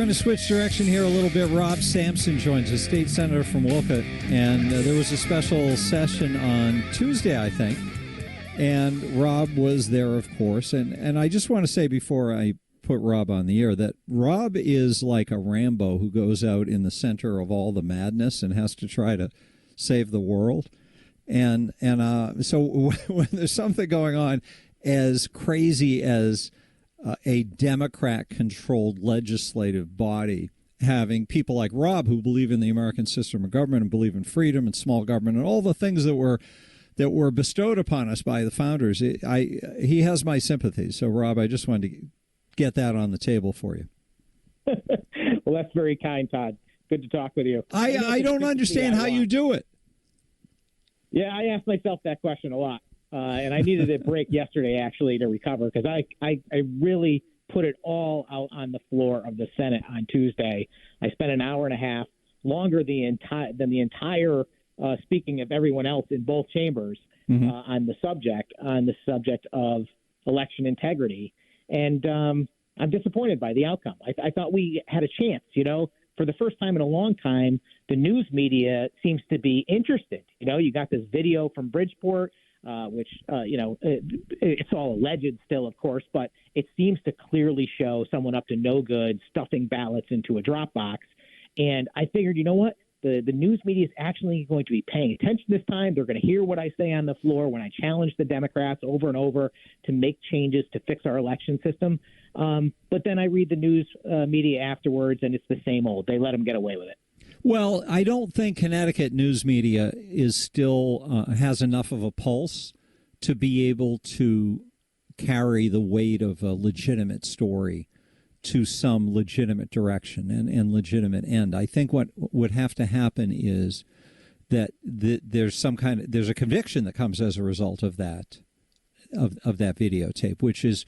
to switch direction here a little bit. Rob Sampson joins us, state senator from Wolcott, and there was a special session on Tuesday, I think, and Rob was there, of course. And I just want to say before I put Rob on the air that Rob is like a Rambo who goes out in the center of all the madness and has to try to save the world. And so when there's something going on as crazy as a Democrat-controlled legislative body having people like Rob who believe in the American system of government and believe in freedom and small government and all the things that were bestowed upon us by the founders, he has my sympathy. So, Rob, I just wanted to get that on the table for you. Well, that's very kind, Todd. Good to talk with you. I don't understand how you do it. Yeah, I asked myself that question a lot. And I needed a break yesterday, actually, to recover because I really put it all out on the floor of the Senate on Tuesday. I spent an hour and a half, longer than the entire speaking of everyone else in both chambers on the subject of election integrity. And I'm disappointed by the outcome. I thought we had a chance, For the first time in a long time, the news media seems to be interested. You got this video from Bridgeport, which, it's all alleged still, of course, but it seems to clearly show someone up to no good stuffing ballots into a drop box. And I figured, you know what? The news media is actually going to be paying attention this time. They're going to hear what I say on the floor when I challenge the Democrats over and over to make changes to fix our election system. But then I read the news media afterwards, and it's the same old. They let them get away with it. Well, I don't think Connecticut news media is still has enough of a pulse to be able to carry the weight of a legitimate story to some legitimate direction and legitimate end. I think what would have to happen is that there's a conviction that comes as a result of that videotape, which is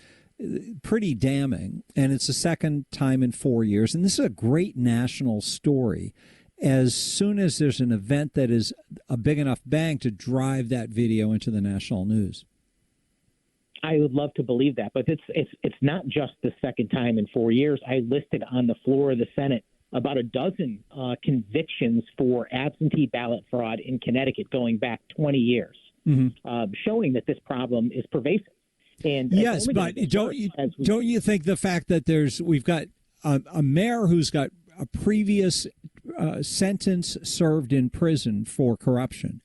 pretty damning. And it's the second time in 4 years. And this is a great national story. As soon as there's an event that is a big enough bang to drive that video into the national news. I would love to believe that, but it's not just the second time in 4 years. I listed on the floor of the Senate about a dozen convictions for absentee ballot fraud in Connecticut going back 20 years, showing that this problem is pervasive. And yes, but don't you think the fact that we've got a mayor who's got a previous sentence served in prison for corruption,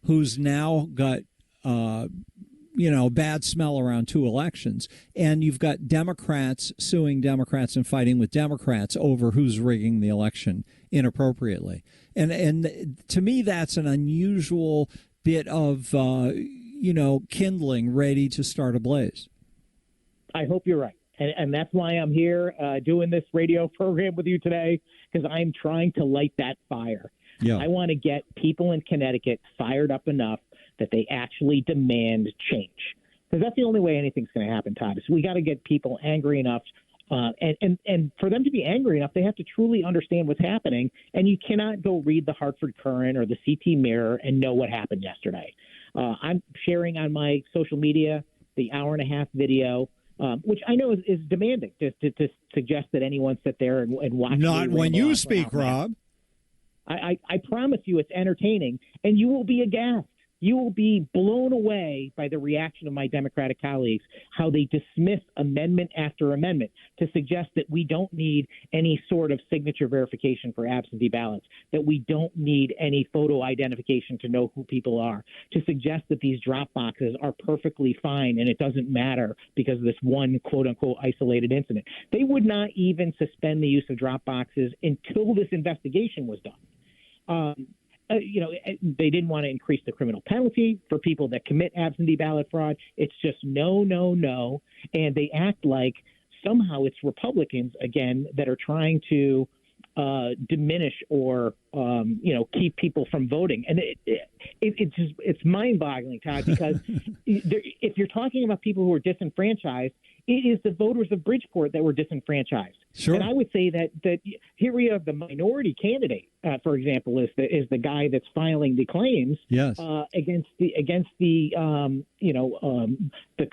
who's now got bad smell around two elections, and you've got Democrats suing Democrats and fighting with Democrats over who's rigging the election inappropriately, and to me that's an unusual bit of kindling ready to start a blaze. I hope you're right. And that's why I'm here doing this radio program with you today, because I'm trying to light that fire. Yeah. I want to get people in Connecticut fired up enough that they actually demand change. Because that's the only way anything's going to happen, Todd. Is we got to get people angry enough. And for them to be angry enough, they have to truly understand what's happening. And you cannot go read the Hartford Courant or the CT Mirror and know what happened yesterday. I'm sharing on my social media the hour-and-a-half video, which I know is demanding to suggest that anyone sit there and watch. Not when you speak, Rob. I promise you it's entertaining, and you will be aghast. You will be blown away by the reaction of my Democratic colleagues, how they dismiss amendment after amendment to suggest that we don't need any sort of signature verification for absentee ballots, that we don't need any photo identification to know who people are, to suggest that these drop boxes are perfectly fine and it doesn't matter because of this one quote-unquote isolated incident. They would not even suspend the use of drop boxes until this investigation was done. They didn't want to increase the criminal penalty for people that commit absentee ballot fraud. It's just no, no, no. And they act like somehow it's Republicans, again, that are trying to diminish or, keep people from voting. And it's mind-boggling, Todd, because if you're talking about people who are disenfranchised, it is the voters of Bridgeport that were disenfranchised. Sure. And I would say that here we have the minority candidate, for example, is the guy that's filing the claims against the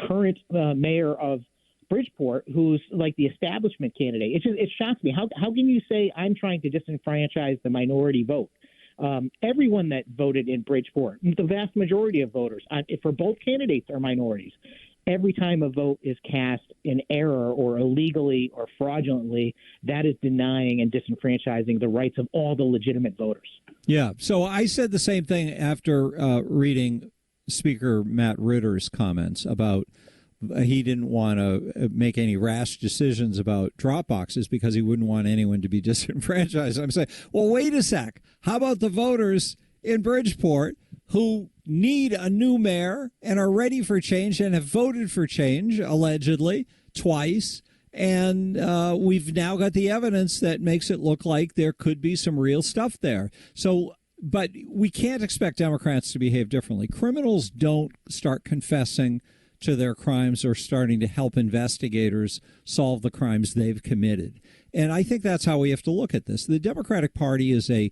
current mayor of Bridgeport, who's like the establishment candidate. It shocks me. How can you say I'm trying to disenfranchise the minority vote? Everyone that voted in Bridgeport, the vast majority of voters for both candidates are minorities. Every time a vote is cast in error or illegally or fraudulently, that is denying and disenfranchising the rights of all the legitimate voters. Yeah. So I said the same thing after reading Speaker Matt Ritter's comments about he didn't want to make any rash decisions about drop boxes because he wouldn't want anyone to be disenfranchised. I'm saying, well, wait a sec. How about the voters in Bridgeport who need a new mayor and are ready for change and have voted for change, allegedly, twice? And we've now got the evidence that makes it look like there could be some real stuff there. So, but we can't expect Democrats to behave differently. Criminals don't start confessing to their crimes or starting to help investigators solve the crimes they've committed. And I think that's how we have to look at this. The Democratic Party is a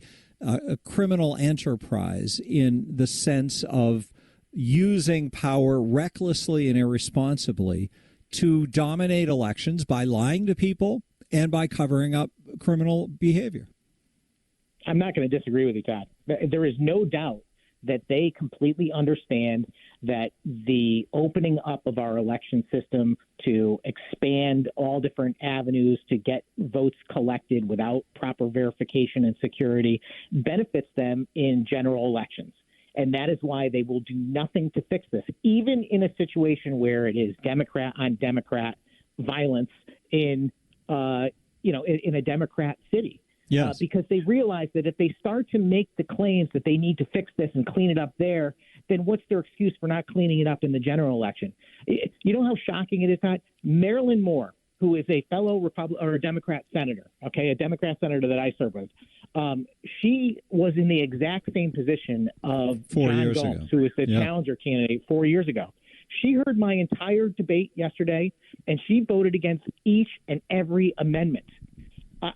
criminal enterprise in the sense of using power recklessly and irresponsibly to dominate elections by lying to people and by covering up criminal behavior. I'm not going to disagree with you, Todd. There is no doubt that they completely understand that the opening up of our election system to expand all different avenues to get votes collected without proper verification and security benefits them in general elections. And that is why they will do nothing to fix this, even in a situation where it is Democrat on Democrat violence in a Democrat city. Yes. Because they realize that if they start to make the claims that they need to fix this and clean it up there, then what's their excuse for not cleaning it up in the general election? You know how shocking it is, Todd? Marilyn Moore, who is a fellow Democrat senator, a Democrat senator that I serve with, she was in the exact same position of John Gomes, who was the challenger candidate 4 years ago. She heard my entire debate yesterday, and she voted against each and every amendment.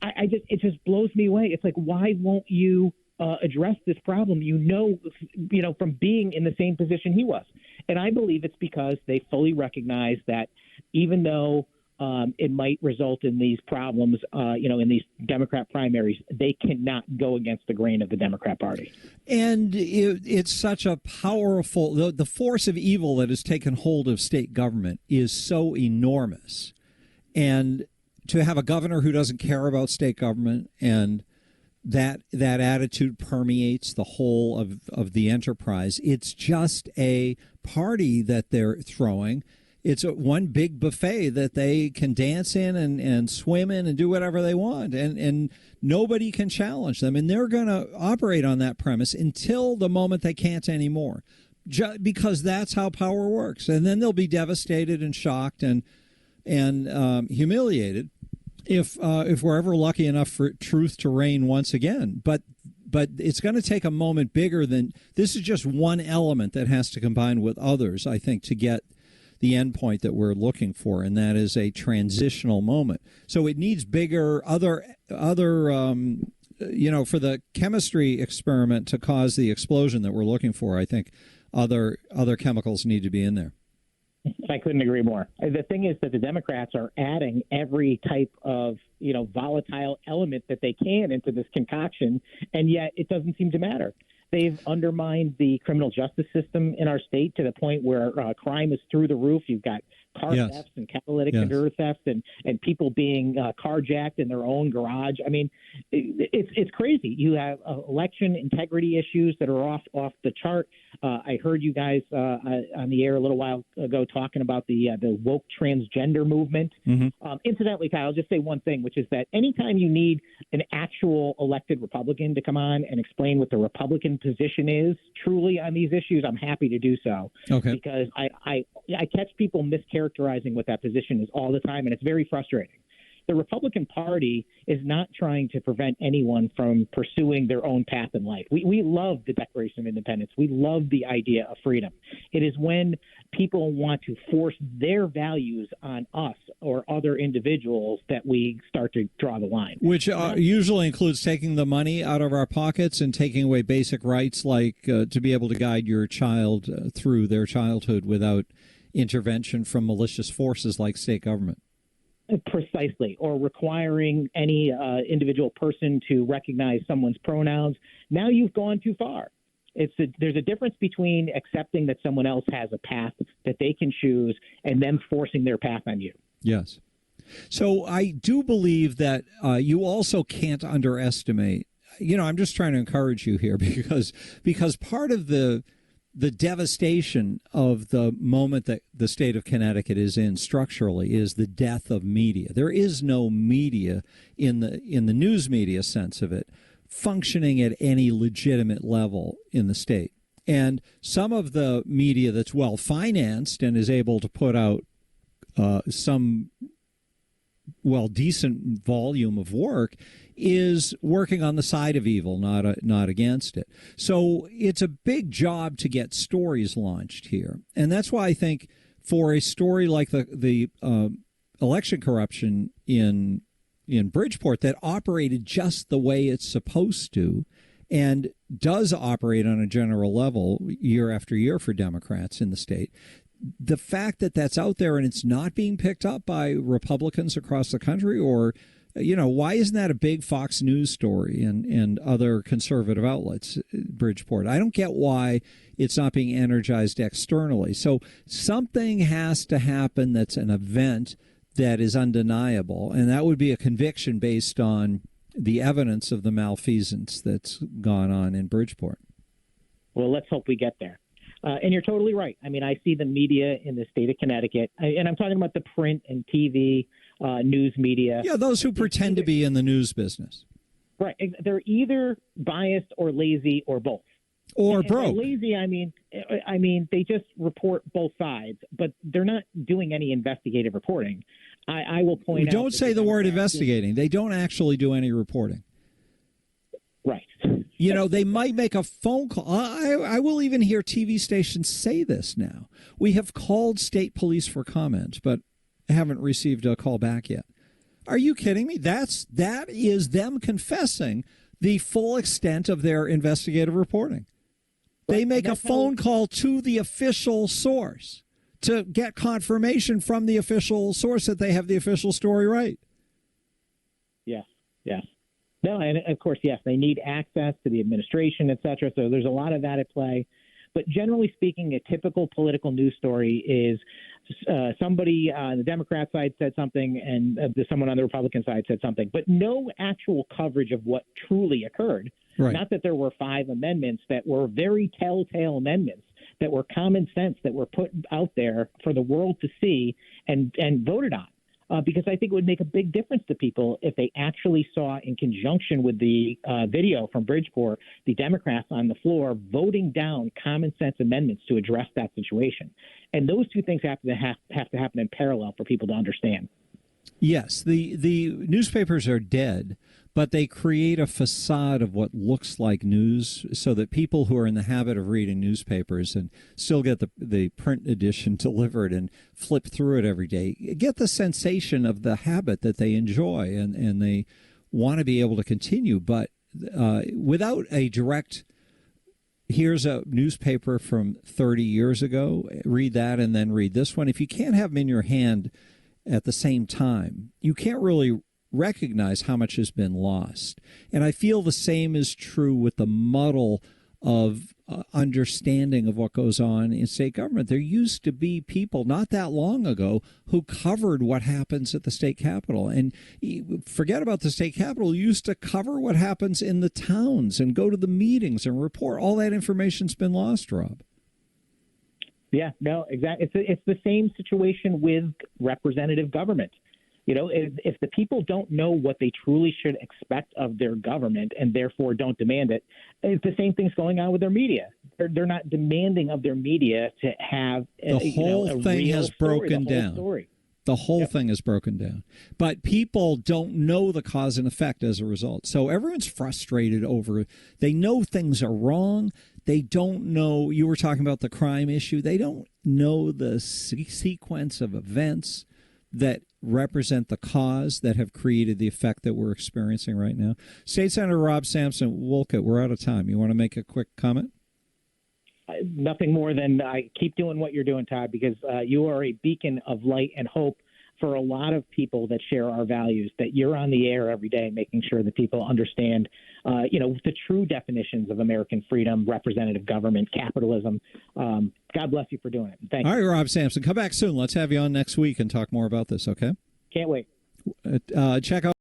It just blows me away. It's like, why won't you address this problem? From being in the same position he was. And I believe it's because they fully recognize that even though it might result in these problems, in these Democrat primaries, they cannot go against the grain of the Democrat Party. And it's such a powerful, the force of evil that has taken hold of state government is so enormous. And to have a governor who doesn't care about state government and that attitude permeates the whole of the enterprise. It's just a party that they're throwing. It's one big buffet that they can dance in and swim in and do whatever they want. And nobody can challenge them. And they're going to operate on that premise until the moment they can't anymore, because that's how power works. And then they'll be devastated and shocked and humiliated if we're ever lucky enough for truth to reign once again. But it's going to take a moment bigger than this. Is just one element that has to combine with others, I think, to get the end point that we're looking for, and that is a transitional moment. So it needs bigger other for the chemistry experiment to cause the explosion that we're looking for. I think other chemicals need to be in there. I couldn't agree more. The thing is that the Democrats are adding every type of, volatile element that they can into this concoction, and yet it doesn't seem to matter. They've undermined the criminal justice system in our state to the point where crime is through the roof. You've got car thefts and catalytic converter thefts and people being carjacked in their own garage. I mean, it's crazy. You have election integrity issues that are off the chart. I heard you guys on the air a little while ago talking about the woke transgender movement. Mm-hmm. Incidentally, Kyle, I'll just say one thing, which is that anytime you need an actual elected Republican to come on and explain what the Republican position is truly on these issues, I'm happy to do so. Okay. Because I catch people mischaracterizing what that position is all the time, and it's very frustrating. The Republican Party is not trying to prevent anyone from pursuing their own path in life. We love the Declaration of Independence. We love the idea of freedom. It is when people want to force their values on us or other individuals that we start to draw the line. Which usually includes taking the money out of our pockets and taking away basic rights like to be able to guide your child through their childhood without intervention from malicious forces like state government. Precisely, or requiring any individual person to recognize someone's pronouns. Now you've gone too far. There's a difference between accepting that someone else has a path that they can choose and them forcing their path on you. Yes. So I do believe that you also can't underestimate. I'm just trying to encourage you here because part of the devastation of the moment that the state of Connecticut is in structurally is the death of media. There is no media in the news media sense of it functioning at any legitimate level in the state. And some of the media that's well financed and is able to put out some decent volume of work is working on the side of evil, not against it. So it's a big job to get stories launched here. And that's why I think for a story like the election corruption in Bridgeport that operated just the way it's supposed to and does operate on a general level year after year for Democrats in the state, the fact that that's out there and it's not being picked up by Republicans across the country, or, why isn't that a big Fox News story and other conservative outlets, Bridgeport? I don't get why it's not being energized externally. So something has to happen that's an event that is undeniable, and that would be a conviction based on the evidence of the malfeasance that's gone on in Bridgeport. Well, let's hope we get there. And you're totally right. I mean, I see the media in the state of Connecticut, and I'm talking about the print and TV news media. Yeah, those who pretend to be in the news business. Right. They're either biased or lazy or both. Or broke. By lazy, I mean they just report both sides, but they're not doing any investigative reporting. I will point out. Don't say the word investigating. They don't actually do any reporting. Right. They might make a phone call. I will even hear TV stations say this now. We have called state police for comment, but haven't received a call back yet. Are you kidding me? That is them confessing the full extent of their investigative reporting. They make a phone call to the official source to get confirmation from the official source that they have the official story right. Yes. No, and of course, yes, they need access to the administration, et cetera. So there's a lot of that at play. But generally speaking, a typical political news story is somebody on the Democrat side said something and someone on the Republican side said something, but no actual coverage of what truly occurred. Right. Not that there were 5 amendments that were very telltale amendments that were common sense, that were put out there for the world to see and voted on. Because I think it would make a big difference to people if they actually saw, in conjunction with the video from Bridgeport, the Democrats on the floor voting down common sense amendments to address that situation. And those two things have to happen in parallel for people to understand. Yes, the newspapers are dead, but they create a facade of what looks like news so that people who are in the habit of reading newspapers and still get the print edition delivered and flip through it every day get the sensation of the habit that they enjoy and they want to be able to continue. But without a direct, here's a newspaper from 30 years ago, read that and then read this one. If you can't have them in your hand at the same time, you can't really recognize how much has been lost. And I feel the same is true with the muddle of understanding of what goes on in state government. There used to be people not that long ago who covered what happens at the state capitol. And forget about the state capitol, used to cover what happens in the towns and go to the meetings and report. All that information's been lost, Rob. Yeah, no, exactly. It's the same situation with representative government. If the people don't know what they truly should expect of their government and therefore don't demand it, it's the same thing's going on with their media. They're not demanding of their media to have the whole thing has broken down. The whole thing is broken down. But people don't know the cause and effect as a result. So everyone's frustrated over it. They know things are wrong. They don't know. You were talking about the crime issue. They don't know the sequence of events that represent the cause that have created the effect that we're experiencing right now. State Senator Rob Sampson, Wolcott, we're out of time. You want to make a quick comment? Nothing more than I keep doing what you're doing, Todd, because you are a beacon of light and hope for a lot of people that share our values, that you're on the air every day making sure that people understand, the true definitions of American freedom, representative government, capitalism. God bless you for doing it. Thank you. All right, Rob Sampson, come back soon. Let's have you on next week and talk more about this, okay? Can't wait. Check out